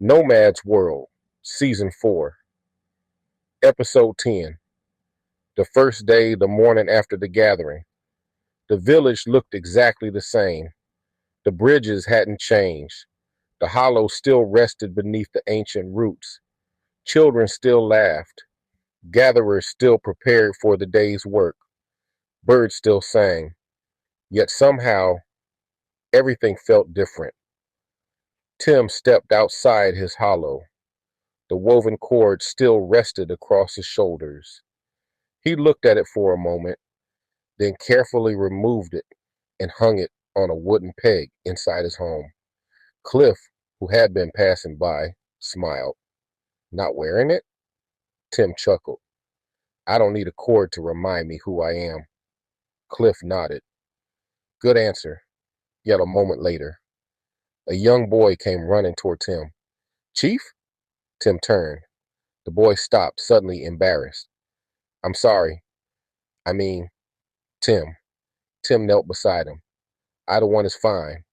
Nomads World, Season 4, Episode 10. The first day, the morning after the gathering. The village looked exactly the same. The bridges hadn't changed. The hollow still rested beneath the ancient roots. Children still laughed. Gatherers still prepared for the day's work. Birds still sang. Yet somehow, everything felt different. Tim stepped outside his hollow. The woven cord still rested across his shoulders. He looked at it for a moment, then carefully removed it and hung it on a wooden peg inside his home. Cliff, who had been passing by, smiled. Not wearing it? Tim chuckled. I don't need a cord to remind me who I am. Cliff nodded. Good answer. Yet a moment later, a young boy came running toward Tim. Chief? Tim turned. The boy stopped, suddenly embarrassed. I'm sorry. I mean, Tim. Tim knelt beside him. Either one is fine.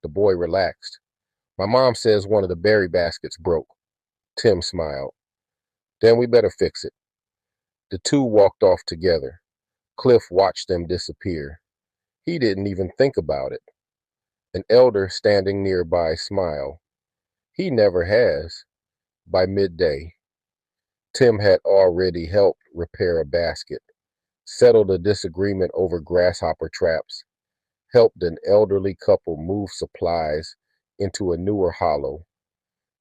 The boy relaxed. My mom says one of the berry baskets broke. Tim smiled. Then we better fix it. The two walked off together. Cliff watched them disappear. He didn't even think about it. An elder standing nearby smiled. He never has. By midday, Tim had already helped repair a basket, settled a disagreement over grasshopper traps, helped an elderly couple move supplies into a newer hollow,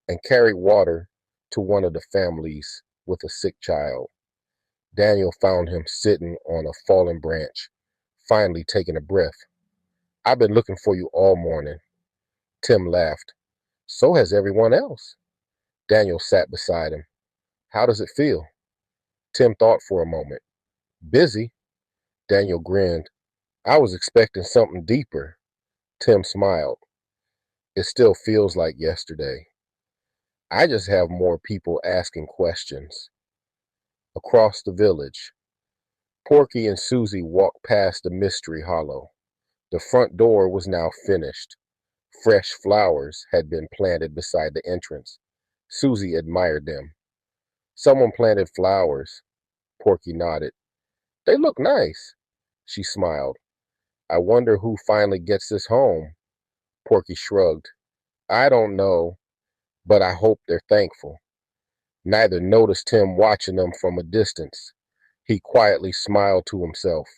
and carried water to one of the families with a sick child. Daniel found him sitting on a fallen branch, finally taking a breath. I've been looking for you all morning. Tim laughed. So has everyone else. Daniel sat beside him. How does it feel? Tim thought for a moment. Busy. Daniel grinned. I was expecting something deeper. Tim smiled. It still feels like yesterday. I just have more people asking questions. Across the village, Porky and Susy walked past the mystery hollow. The front door was now finished. Fresh flowers had been planted beside the entrance. Susy admired them. Someone planted flowers. Porky nodded. They look nice. She smiled. I wonder who finally gets this home. Porky shrugged. I don't know, but I hope they're thankful. Neither noticed him watching them from a distance. He quietly smiled to himself.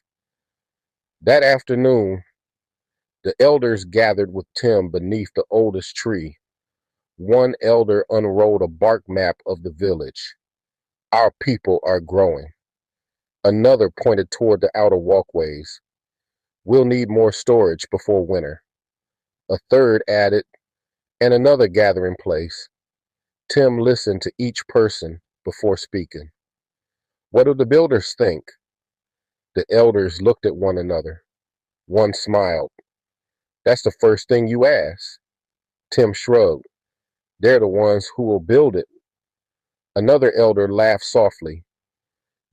That afternoon, the elders gathered with Tim beneath the oldest tree. One elder unrolled a bark map of the village. Our people are growing. Another pointed toward the outer walkways. We'll need more storage before winter. A third added, and another gathering place. Tim listened to each person before speaking. What do the builders think? The elders looked at one another. One smiled. That's the first thing you ask. Tim shrugged. They're the ones who will build it. Another elder laughed softly.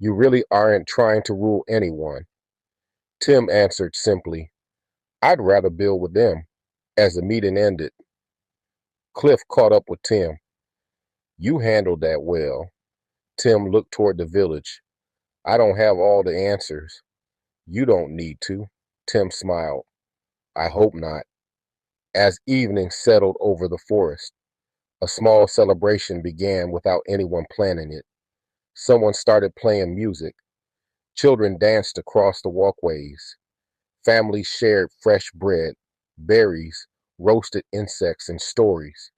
You really aren't trying to rule anyone. Tim answered simply, I'd rather build with them. As the meeting ended, Cliff caught up with Tim. You handled that well. Tim looked toward the village. I don't have all the answers. You don't need to. Tim smiled. I hope not. As evening settled over the forest, a small celebration began without anyone planning it. Someone started playing music. Children danced across the walkways. Families shared fresh bread, berries, roasted insects, and stories.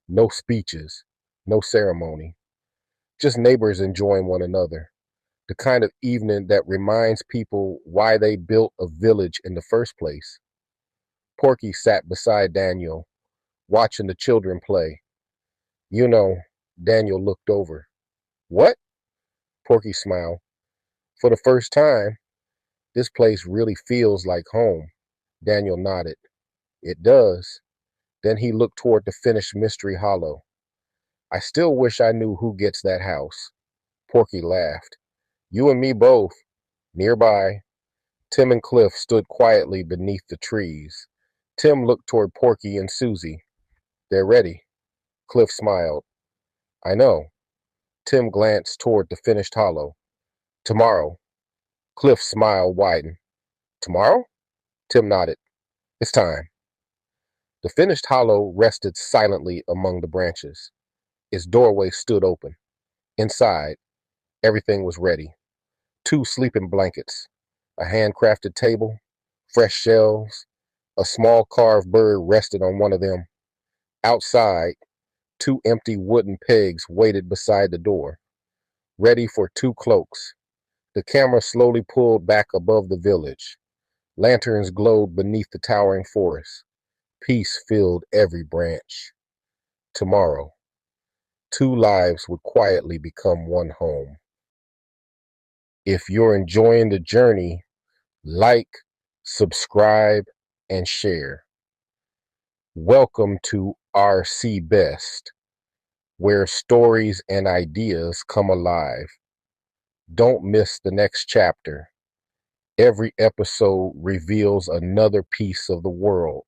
No speeches, no ceremony. Just neighbors enjoying one another. The kind of evening that reminds people why they built a village in the first place. Porky sat beside Daniel, watching the children play. You know, Daniel looked over. What? Porky smiled. For the first time, this place really feels like home. Daniel nodded. It does. Then he looked toward the finished Mystery Hollow. I still wish I knew who gets that house. Porky laughed. You and me both. Nearby, Tim and Cliff stood quietly beneath the trees. Tim looked toward Porky and Susy. They're ready. Cliff smiled. I know. Tim glanced toward the finished hollow. Tomorrow. Cliff's smile widened. Tomorrow? Tim nodded. It's time. The finished hollow rested silently among the branches. Its doorway stood open. Inside, everything was ready. 2 sleeping blankets, a handcrafted table, fresh shelves, a small carved bird rested on one of them. Outside, 2 empty wooden pegs waited beside the door, ready for 2 cloaks. The camera slowly pulled back above the village. Lanterns glowed beneath the towering forest. Peace filled every branch. Tomorrow, 2 lives would quietly become one home. If you're enjoying the journey, like, subscribe, and share. Welcome to RC Best, where stories and ideas come alive. Don't miss the next chapter. Every episode reveals another piece of the world